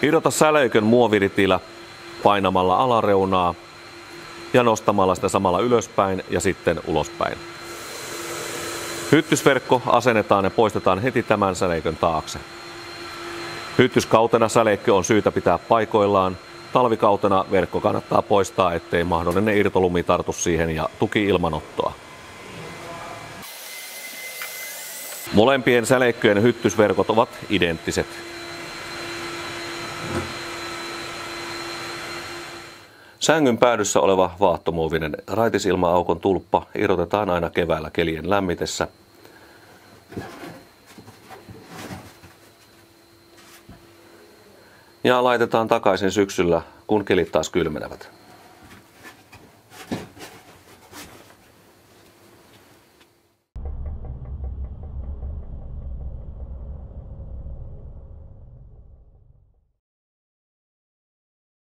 Irrota säleikön muoviritilä painamalla alareunaa ja nostamalla sitä samalla ylöspäin ja sitten ulospäin. Hyttysverkko asennetaan ja poistetaan heti tämän säleikön taakse. Hyttyskautena säleikkö on syytä pitää paikoillaan. Talvikautena verkko kannattaa poistaa, ettei mahdollinen irtolumi tartu siihen ja tuki ilmanottoa. Molempien säleikköjen hyttysverkot ovat identtiset. Sängyn päädyssä oleva vaahtomuovinen raitisilma-aukon tulppa irrotetaan aina keväällä kelien lämmitessä. Ja laitetaan takaisin syksyllä, kun kelit taas kylmenevät.